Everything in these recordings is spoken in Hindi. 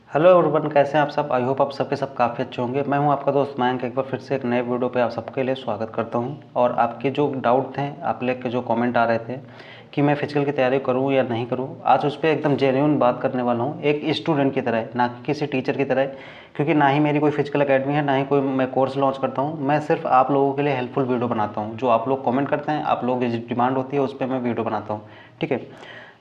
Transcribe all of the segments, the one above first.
हेलो एवरीवन, कैसे हैं आप सब। आई होप आप सबके सब काफ़ी अच्छे होंगे। मैं हूं आपका दोस्त मयंक, एक बार फिर से एक नए वीडियो पे आप सबके लिए स्वागत करता हूं। और आपके जो डाउट थे, आप लोग के जो कमेंट आ रहे थे कि मैं फिजिकल की तैयारी करूं या नहीं करूं, आज उस पर एकदम जेन्युइन बात करने वाला हूं, एक स्टूडेंट की तरह, ना कि किसी टीचर की तरह। क्योंकि ना ही मेरी कोई फिजिकल अकेडमी है, ना ही कोई मैं कोर्स लॉन्च करता हूँ। मैं सिर्फ आप लोगों के लिए हेल्पफुल वीडियो बनाता हूँ। जो आप लोग कमेंट करते हैं, आप लोगों की डिमांड होती है, उस पर मैं वीडियो बनाता हूँ। ठीक है।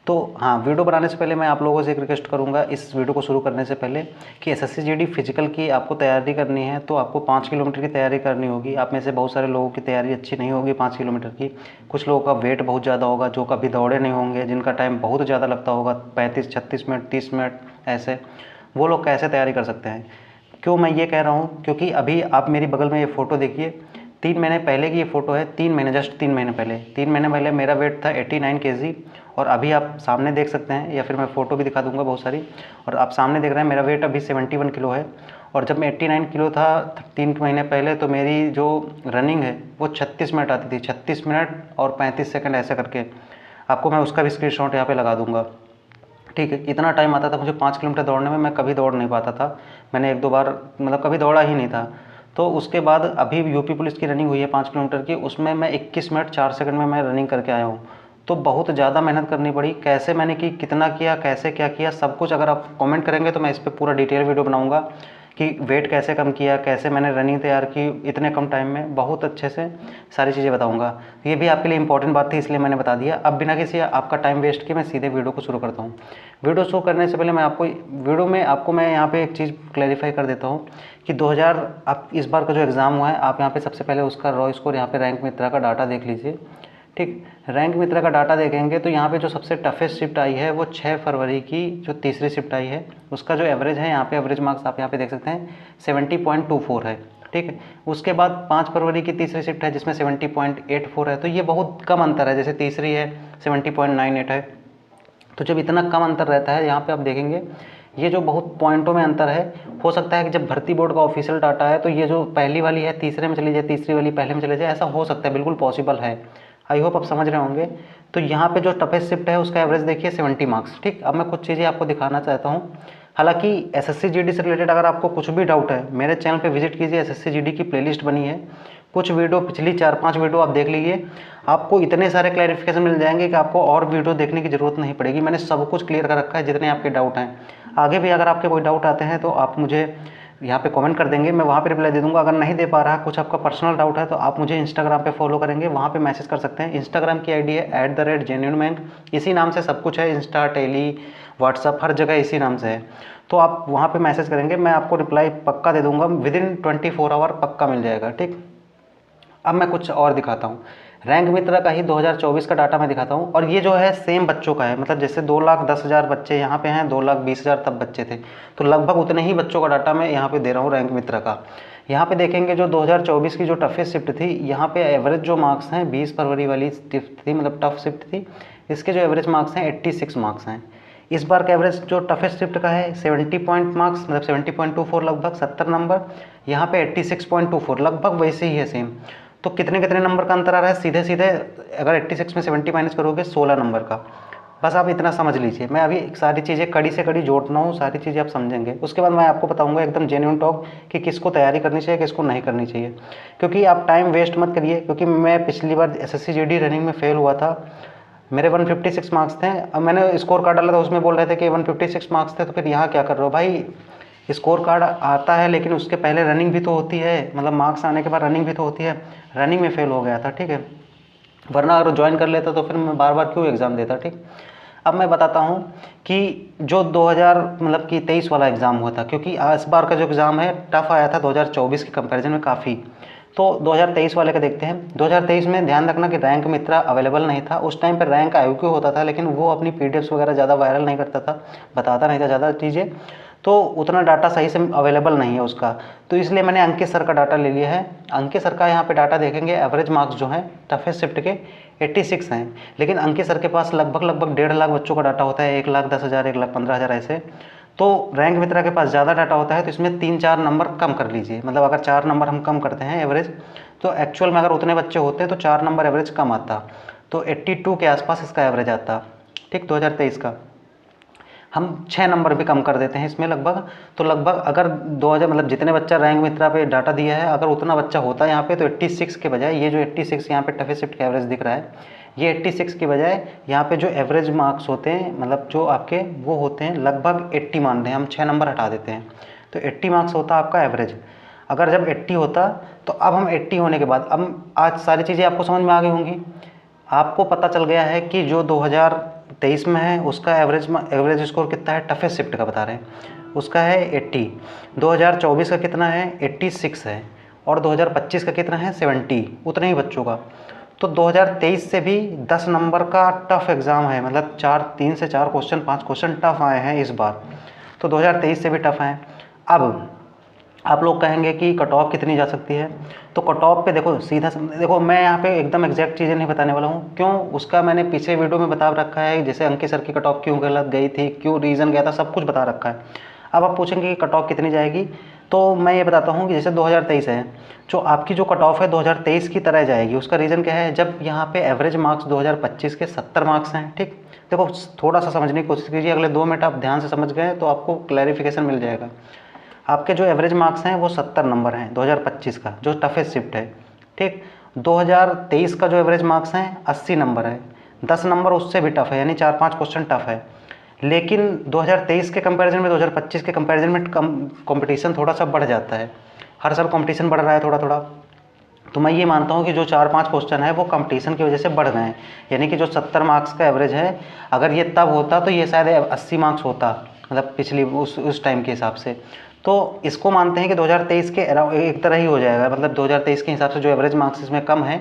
तो हाँ, वीडियो बनाने से पहले मैं आप लोगों से एक रिक्वेस्ट करूंगा, इस वीडियो को शुरू करने से पहले, कि एसएससी जीडी फिजिकल की आपको तैयारी करनी है तो आपको 5 किलोमीटर की तैयारी करनी होगी। आप में से बहुत सारे लोगों की तैयारी अच्छी नहीं होगी 5 किलोमीटर की। कुछ लोगों का वेट बहुत ज़्यादा होगा, जो कभी दौड़े नहीं होंगे, जिनका टाइम बहुत ज़्यादा लगता होगा, 35-36 मिनट, 30 मिनट ऐसे। वो लोग कैसे तैयारी कर सकते हैं? क्यों मैं ये कह रहा हूँ? क्योंकि अभी आप मेरी बगल में ये फ़ोटो देखिए, 3 महीने पहले की ये फ़ोटो है। 3 महीने, जस्ट 3 महीने पहले, 3 महीने पहले मेरा वेट था 89 kg। और अभी आप सामने देख सकते हैं, या फिर मैं फ़ोटो भी दिखा दूंगा बहुत सारी। और आप सामने देख रहे हैं, मेरा वेट अभी 71 किलो है। और जब मैं 89 किलो था 3 महीने पहले, तो मेरी जो रनिंग है वो 36 मिनट आती थी, 36 मिनट और 35 सेकंड ऐसे करके। आपको मैं उसका भी स्क्रीनशॉट यहाँ पे लगा दूंगा। ठीक है, इतना टाइम आता था मुझे 5 किलोमीटर दौड़ने में। मैं कभी दौड़ नहीं पाता था, मैंने एक दो बार मतलब कभी दौड़ा ही नहीं था। तो उसके बाद अभी यूपी पुलिस की रनिंग हुई है 5 किलोमीटर की, उसमें मैं 21 मिनट 4 सेकंड में मैं रनिंग करके आया हूँ। तो बहुत ज़्यादा मेहनत करनी पड़ी। कैसे मैंने की, कितना किया, कैसे क्या किया, सब कुछ अगर आप कमेंट करेंगे तो मैं इस पर पूरा डिटेल वीडियो बनाऊंगा कि वेट कैसे कम किया, कैसे मैंने रनिंग तैयार की इतने कम टाइम में, बहुत अच्छे से सारी चीज़ें बताऊंगा। ये भी आपके लिए इंपॉर्टेंट बात थी, इसलिए मैंने बता दिया। अब बिना किसी आपका टाइम वेस्ट किए मैं सीधे वीडियो को शुरू करता हूँ। वीडियो शुरू करने से पहले मैं आपको मैं यहाँ पे एक चीज़ क्लैरिफाई कर देता हूँ कि 2000 आप इस बार का जो एग्ज़ाम हुआ है, आप यहाँ पे सबसे पहले उसका रॉ स्कोर, यहाँ पे रैंक मित्रा का डाटा देख लीजिए। ठीक, रैंक मित्रा का डाटा देखेंगे तो यहाँ पे जो सबसे टफेस्ट शिफ्ट आई है वो 6 फरवरी की जो तीसरी शिफ्ट आई है, उसका जो एवरेज है, यहाँ पे एवरेज मार्क्स आप यहाँ पे देख सकते हैं 70.24 है। ठीक है। उसके बाद 5 फरवरी की तीसरी शिफ्ट है जिसमें 70.84 है। तो ये बहुत कम अंतर है। जैसे तीसरी है 70.98 है। तो जब इतना कम अंतर रहता है, यहाँ पे आप देखेंगे ये जो बहुत पॉइंटों में अंतर है। हो सकता है कि जब भर्ती बोर्ड का ऑफिशियल डाटा है तो ये जो पहली वाली है तीसरे में चली जाए, तीसरी वाली पहले में चले जाए, ऐसा हो सकता है, बिल्कुल पॉसिबल है। आई होप आप समझ रहे होंगे। तो यहाँ पे जो टफेस्ट शिफ्ट है उसका एवरेज देखिए 70 मार्क्स। ठीक, अब मैं कुछ चीज़ें आपको दिखाना चाहता हूँ। हालांकि एसएससी जीडी से रिलेटेड अगर आपको कुछ भी डाउट है, मेरे चैनल पे विजिट कीजिए, एसएससी जीडी की प्लेलिस्ट बनी है, कुछ वीडियो, पिछली 4-5 वीडियो आप देख लीजिए। आपको इतने सारे क्लैरिफिकेशन मिल जाएंगे कि आपको और वीडियो देखने की ज़रूरत नहीं पड़ेगी। मैंने सब कुछ क्लियर कर रखा है, जितने आपके डाउट हैं। आगे भी अगर आपके कोई डाउट आते हैं तो आप मुझे यहाँ पे कमेंट कर देंगे, मैं वहाँ पे रिप्लाई दे दूंगा। अगर नहीं दे पा रहा, कुछ आपका पर्सनल डाउट है, तो आप मुझे इंस्टाग्राम पे फॉलो करेंगे, वहाँ पे मैसेज कर सकते हैं। इंस्टाग्राम की आईडी है @genuinemyंक, इसी नाम से सब कुछ है, इंस्टा, टेली, व्हाट्सअप, हर जगह इसी नाम से है। तो आप वहाँ पे मैसेज करेंगे, मैं आपको रिप्लाई पक्का दे दूंगा, विदिन 24 आवर पक्का मिल जाएगा। ठीक, अब मैं कुछ और दिखाता हूँ। रैंक मित्रा का ही 2024 का डाटा मैं दिखाता हूँ। और ये जो है सेम बच्चों का है, मतलब जैसे 2,10,000 बच्चे यहाँ पे हैं, 2,20,000 तब बच्चे थे, तो लगभग उतने ही बच्चों का डाटा मैं यहाँ पे दे रहा हूँ रैंक मित्रा का। यहाँ पे देखेंगे जो 2024 की जो टफेस्ट शिफ्ट थी, यहाँ पे एवरेज जो मार्क्स हैं 20 फरवरी वाली शिफ्ट थी, मतलब टफ शिफ्ट थी, इसके जो एवरेज मार्क्स हैं 86 मार्क्स हैं। इस बार का एवरेज जो टफेस्ट शिफ्ट का है 70 पॉइंट मार्क्स, मतलब 70.24, लगभग 70 नंबर। यहाँ पे 86.24, लगभग वैसे ही है सेम। तो कितने कितने नंबर का अंतर आ रहा है? सीधे सीधे अगर 86 में 70 माइनस करोगे 16 नंबर का। बस आप इतना समझ लीजिए। मैं अभी सारी चीज़ें कड़ी से कड़ी जोड़ना हूँ, सारी चीज़ें आप समझेंगे। उसके बाद मैं आपको बताऊंगा एकदम जेन्युइन टॉक कि किसको तैयारी करनी चाहिए, किसको नहीं करनी चाहिए। क्योंकि आप टाइम वेस्ट मत करिए, क्योंकि मैं पिछली बार एसएससी जीडी रनिंग में फेल हुआ था। मेरे 156 मार्क्स थे। अब मैंने स्कोर कार्ड डाला था, उसमें बोल रहे थे कि 156 मार्क्स थे, तो फिर यहाँ क्या कर रहे हो भाई? स्कोर कार्ड आता है लेकिन उसके पहले रनिंग भी तो होती है, मतलब मार्क्स आने के बाद रनिंग भी तो होती है। रनिंग में फेल हो गया था। ठीक है, वरना अगर ज्वाइन कर लेता तो फिर मैं बार बार क्यों एग्ज़ाम देता। ठीक, अब मैं बताता हूँ कि जो 2000 मतलब कि 23 वाला एग्ज़ाम हुआ था, क्योंकि इस बार का जो एग्ज़ाम है टफ आया था 2024 के कंपैरिजन में काफ़ी। तो 2023 वाले का देखते हैं। 2023 में ध्यान रखना कि रैंक मित्रा अवेलेबल नहीं था उस टाइम पर। रैंक आईक्यू होता था, लेकिन वो अपनी पीडीएफ्स वगैरह ज़्यादा वायरल नहीं करता था, बताता नहीं था ज़्यादा चीज़ें, तो उतना डाटा सही से अवेलेबल नहीं है उसका। तो इसलिए मैंने अंकित सर का डाटा ले लिया है। अंकित सर का यहाँ पे डाटा देखेंगे, एवरेज मार्क्स जो हैं टफेस्ट शिफ्ट के 86 हैं। लेकिन अंकित सर के पास लगभग लगभग 1.5 लाख बच्चों का डाटा होता है, 1,10,000, 1,15,000 ऐसे। तो रैंक मित्रा के पास ज़्यादा डाटा होता है, तो इसमें 3-4 नंबर कम कर लीजिए। मतलब अगर 4 नंबर हम कम करते हैं एवरेज, तो एक्चुअल में अगर उतने बच्चे होते तो 4 नंबर एवरेज कम आता, तो 82 के आसपास इसका एवरेज आता। ठीक, 2023 का। हम 6 नंबर भी कम कर देते हैं इसमें लगभग। तो लगभग अगर 2000 मतलब जितने बच्चा रैंक मित्रा पे डाटा दिया है, अगर उतना बच्चा होता है यहाँ पे, तो 86 के बजाय ये जो 86 यहाँ पे टफेस्ट शिफ्ट का एवरेज दिख रहा है, ये 86 के बजाय यहाँ पे जो एवरेज मार्क्स होते हैं, मतलब जो आपके वो होते हैं लगभग 80 मान रहे हैं हम, 6 नंबर हटा देते हैं तो 80 मार्क्स होता आपका एवरेज। अगर जब 80 होता तो अब हम 80 होने के बाद, अब आज सारी चीज़ें आपको समझ में आ गई होंगी। आपको पता चल गया है कि जो 2023 में है उसका एवरेज स्कोर कितना है, टफेस्ट शिफ्ट का बता रहे हैं, उसका है 80। 2024 का कितना है, 86 है। और 2025 का कितना है, 70, उतने ही बच्चों का। तो 2023 से भी 10 नंबर का टफ एग्ज़ाम है, मतलब 3 से 4 क्वेश्चन 5 क्वेश्चन टफ आए हैं इस बार, तो 2023 से भी टफ हैं। अब आप लोग कहेंगे कि कट ऑफ कितनी जा सकती है, तो कट ऑफ पे देखो सीधा देखो, मैं यहाँ पे एकदम एग्जैक्ट चीज़ें नहीं बताने वाला हूँ, क्यों, उसका मैंने पिछले वीडियो में बता रखा है, जैसे अंकित सर की कट ऑफ क्यों गलत गई थी, क्यों रीज़न गया था, सब कुछ बता रखा है। अब आप पूछेंगे कि कट ऑफ कितनी जाएगी, तो मैं ये बताता हूँ कि जैसे 2023 है, जो आपकी जो कट ऑफ है 2023 की तरह जाएगी। उसका रीज़न क्या है, जब यहाँ पे एवरेज मार्क्स 2025 के 70 मार्क्स हैं, ठीक। देखो थोड़ा सा समझने की कोशिश कीजिए, अगले 2 मिनट आप ध्यान से समझ गए तो आपको क्लैरिफिकेशन मिल जाएगा। आपके जो एवरेज मार्क्स हैं वो 70 नंबर हैं 2025 का, जो टफेस्ट शिफ्ट है, ठीक। 2023 का जो एवरेज मार्क्स हैं 80 नंबर है, 10 नंबर उससे भी टफ है, यानी 4-5 क्वेश्चन टफ है। लेकिन 2023 के कंपैरिजन में 2025 के कंपैरिजन में कंपटीशन थोड़ा सा बढ़ जाता है, हर साल कंपटीशन बढ़ रहा है थोड़ा थोड़ा। तो मैं ये मानता हूँ कि जो 4-5 क्वेश्चन है वो कंपटीशन की वजह से बढ़ गए हैं, यानी कि जो 70 मार्क्स का एवरेज है, अगर ये तब होता तो ये शायद 80 मार्क्स होता, मतलब पिछली उस टाइम के हिसाब से। तो इसको मानते हैं कि 2023 के एक तरह ही हो जाएगा, मतलब 2023 के हिसाब से जो एवरेज मार्क्स इसमें कम है,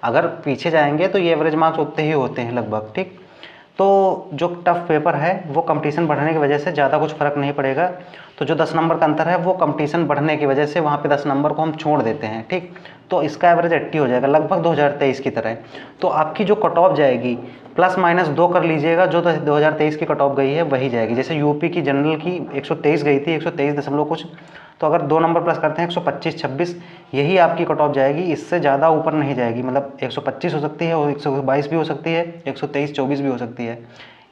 अगर पीछे जाएंगे तो ये एवरेज मार्क्स उतने ही होते हैं लगभग, ठीक। तो जो टफ पेपर है वो कंपटीशन बढ़ने की वजह से ज़्यादा कुछ फ़र्क नहीं पड़ेगा। तो जो 10 नंबर का अंतर है वो कंपटीशन बढ़ने की वजह से वहाँ पे 10 नंबर को हम छोड़ देते हैं, ठीक। तो इसका एवरेज 80 हो जाएगा लगभग 2023 की तरह। तो आपकी जो कट ऑफ जाएगी +-2 कर लीजिएगा, जो 2023 की कट ऑफ गई है वही जाएगी। जैसे यूपी की जनरल की 123 गई थी, 123 दशमलव कुछ, तो अगर 2 नंबर प्लस करते हैं 125-26, यही आपकी कट ऑफ जाएगी, इससे ज़्यादा ऊपर नहीं जाएगी। मतलब 125 हो सकती है और 122 भी हो सकती है, 123-24 भी हो सकती है,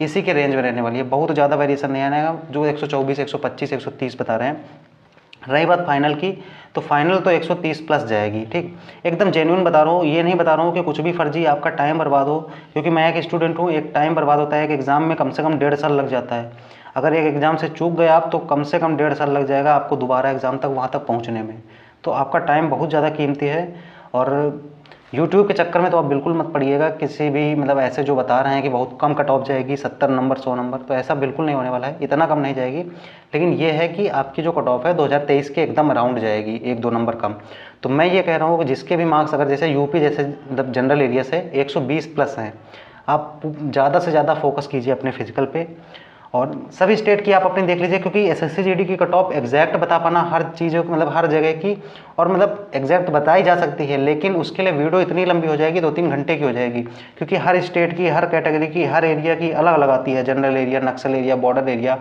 इसी के रेंज में रहने वाली है, बहुत ज़्यादा वेरिएशन नहीं आएगा। जो 124, 125, 130 बता रहे हैं। रही बात फाइनल की, तो फाइनल तो 130 प्लस जाएगी, ठीक। एकदम जेन्युइन बता रहा हूँ, ये नहीं बता रहा हूँ कि कुछ भी फर्जी आपका टाइम बर्बाद हो, क्योंकि मैं एक स्टूडेंट हूँ, एक टाइम बर्बाद होता है, एक एग्ज़ाम में कम से कम 1.5 साल लग जाता है। अगर एक एग्ज़ाम से चूक गए आप तो कम से कम 1.5 साल लग जाएगा आपको दोबारा एग्ज़ाम तक वहाँ तक पहुँचने में। तो आपका टाइम बहुत ज़्यादा कीमती है। और यूट्यूब के चक्कर में तो आप बिल्कुल मत पड़िएगा, किसी भी मतलब ऐसे जो बता रहे हैं कि बहुत कम कट ऑफ जाएगी 70 नंबर 100 नंबर, तो ऐसा बिल्कुल नहीं होने वाला है, इतना कम नहीं जाएगी। लेकिन ये है कि आपकी जो कट ऑफ है 2023 के एकदम अराउंड जाएगी, 1-2 नंबर कम। तो मैं ये कह रहा हूँ कि जिसके भी मार्क्स अगर जैसे यूपी जैसे मतलब जनरल एरिया से 120 प्लस हैं, आप ज़्यादा से ज़्यादा फोकस कीजिए अपने फिजिकल पे। और सभी स्टेट की आप अपनी देख लीजिए, क्योंकि एसएससी जीडी की कट ऑफ एग्जैक्ट बता पाना हर चीज़ मतलब हर जगह की, और मतलब एग्जैक्ट बताई जा सकती है, लेकिन उसके लिए वीडियो इतनी लंबी हो जाएगी, 2-3 घंटे की हो जाएगी, क्योंकि हर स्टेट की, हर कैटेगरी की, हर एरिया की अलग अलग आती है। General area, Naxal area, border area,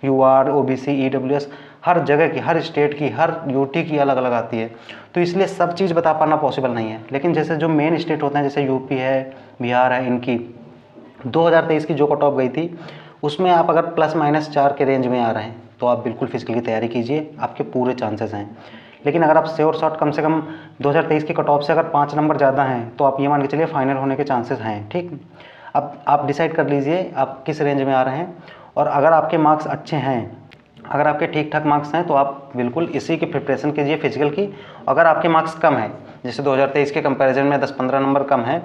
UR, OBC, EWS, हर जगह की, हर स्टेट की, हर यूटी की अलग अलग आती है। तो इसलिए सब चीज़ बता पाना पॉसिबल नहीं है। लेकिन जैसे जो मेन स्टेट होते हैं, जैसे यूपी है, बिहार है, इनकी 2023 की जो कट ऑफ गई थी, उसमें आप अगर +-4 के रेंज में आ रहे हैं तो आप बिल्कुल फिजिकल की तैयारी कीजिए, आपके पूरे चांसेस हैं। लेकिन अगर आप श्योर शॉट कम से कम 2023 की कट ऑफ से अगर 5 नंबर ज़्यादा हैं तो आप ये मान के चलिए फाइनल होने के चांसेस हैं, ठीक। अब आप डिसाइड कर लीजिए आप किस रेंज में आ रहे हैं, और अगर आपके मार्क्स अच्छे हैं, अगर आपके ठीक ठाक मार्क्स हैं तो आप बिल्कुल इसी की प्रिपरेशन कीजिए फिजिकल की। अगर आपके मार्क्स कम हैं, जैसे 2023 के कंपैरिजन में 10-15 नंबर कम है,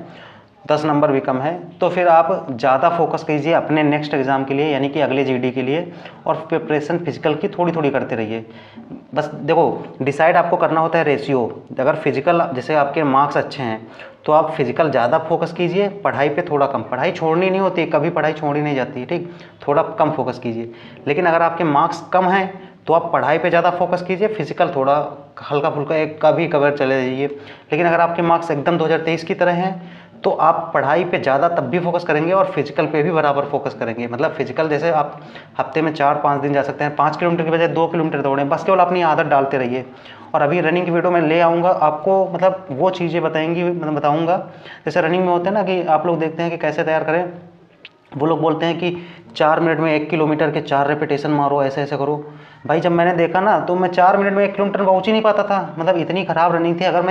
10 नंबर भी कम है, तो फिर आप ज़्यादा फोकस कीजिए अपने नेक्स्ट एग्ज़ाम के लिए, यानी कि अगले जीडी के लिए, और प्रिपरेशन फिजिकल की थोड़ी थोड़ी करते रहिए। बस देखो डिसाइड आपको करना होता है रेशियो। अगर फिजिकल जैसे आपके मार्क्स अच्छे हैं तो आप फिजिकल ज़्यादा फोकस कीजिए, पढ़ाई पे थोड़ा कम। पढ़ाई छोड़नी नहीं होती, कभी पढ़ाई छोड़ी नहीं जाती है, ठीक। थोड़ा कम फोकस कीजिए। लेकिन अगर आपके मार्क्स कम हैं तो आप पढ़ाई पे ज़्यादा फोकस कीजिए, फिजिकल थोड़ा हल्का फुल्का एक कभी कभार चले जाइए। लेकिन अगर आपके मार्क्स एकदम 2023 की तरह हैं तो आप पढ़ाई पे ज़्यादा तब भी फोकस करेंगे और फिजिकल पे भी बराबर फोकस करेंगे। मतलब फिजिकल जैसे आप हफ्ते में 4-5 दिन जा सकते हैं, 5 किलोमीटर की बजाय 2 किलोमीटर दौड़ें, बस केवल अपनी आदत डालते रहिए। और अभी रनिंग की वीडियो में ले आऊँगा आपको, मतलब वो चीज़ें बताऊँगा, जैसे रनिंग में होते हैं ना कि आप लोग देखते हैं कि कैसे तैयार करें, वो लोग बोलते हैं कि 4 मिनट में 1 किलोमीटर के 4 रेपिटेशन मारो, ऐसे ऐसे करो। भाई जब मैंने देखा ना तो मैं 4 मिनट में 1 किलोमीटर पहुँच ही नहीं पाता था, मतलब इतनी ख़राब रनिंग थी। अगर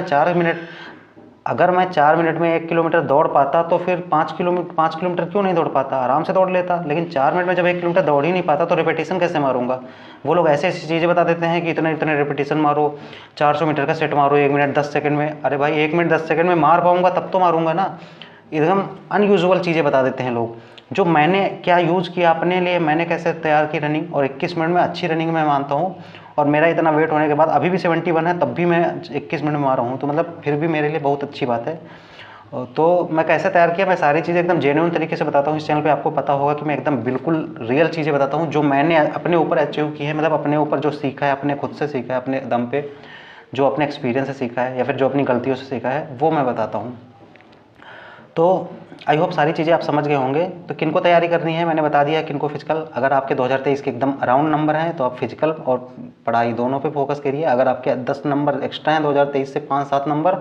मैं 4 मिनट में 1 किलोमीटर दौड़ पाता तो फिर 5 किलोमीटर क्यों नहीं दौड़ पाता, आराम से दौड़ लेता। लेकिन 4 मिनट में जब 1 किलोमीटर दौड़ ही नहीं पाता तो रेपिटेशन कैसे मारूंगा। वो लोग ऐसी ऐसी चीज़ें बता देते हैं कि इतने इतने रेपिटेशन मारो, 400 मीटर का सेट मारो 1 मिनट 10 सेकंड में। अरे भाई 1 मिनट 10 सेकंड में मार पाऊंगा तब तो मारूंगा ना। एकदम अनयूजुअल चीज़ें बता देते हैं लोग। जो मैंने क्या यूज़ किया अपने लिए, मैंने कैसे तैयार की रनिंग, और 21 मिनट में अच्छी रनिंग मैं मानता हूँ। और मेरा इतना वेट होने के बाद अभी भी 71 है, तब भी मैं 21 मिनट में मारा हूँ, तो मतलब फिर भी मेरे लिए बहुत अच्छी बात है। तो मैं कैसे तैयार किया, मैं सारी चीज़ें एकदम जेन्युइन तरीके से बताता हूँ। इस चैनल पे आपको पता होगा कि मैं एकदम बिल्कुल रियल चीज़ें बताता हूँ जो मैंने अपने ऊपर अचीव की है, मतलब अपने ऊपर जो सीखा है, अपने खुद से सीखा है, अपने दम पे जो अपने एक्सपीरियंस से सीखा है या फिर जो अपनी गलतियों से सीखा है, वो मैं बताता हूँ। तो आई होप सारी चीज़ें आप समझ गए होंगे। तो किनको तैयारी करनी है मैंने बता दिया, किनको फिजिकल। अगर आपके 2023 के एकदम अराउंड नंबर हैं तो आप फिजिकल और पढ़ाई दोनों पे फोकस करिए। अगर आपके 10 नंबर एक्स्ट्रा हैं 2023 से 5-7 नंबर,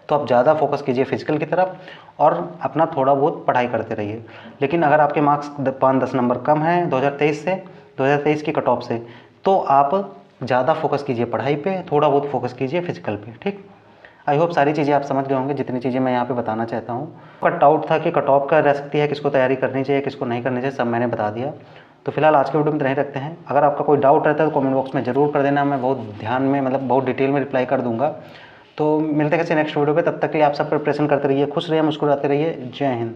तो आप ज़्यादा फोकस कीजिए फिजिकल की तरफ और अपना थोड़ा बहुत पढ़ाई करते रहिए। लेकिन अगर आपके मार्क्स 5-10 नंबर कम हैं 2023 की कट ऑफ से, तो आप ज़्यादा फोकस कीजिए पढ़ाई पे, थोड़ा बहुत फोकस कीजिए फिजिकल पे। ठीक, आई होप सारी चीज़ें आप समझ गए होंगे, जितनी चीज़ें मैं यहाँ पे बताना चाहता हूँ। कट डाउट था कि कट ऑफ का रह सकती है, किसको तैयारी करनी चाहिए किसको नहीं करनी चाहिए, सब मैंने बता दिया। तो फिलहाल आज के वीडियो में नहीं रखते हैं। अगर आपका कोई डाउट रहता है तो कमेंट बॉक्स में ज़रूर कर देना, मैं बहुत ध्यान में, मतलब बहुत डिटेल में रिप्लाई कर दूंगा। तो मिलते हैं किसी नेक्स्ट वीडियो पे, तब तक के लिए आप सब प्रिपरेशन करते रहिए, खुश रहिए, मुस्कुराते रहिए। जय हिंद।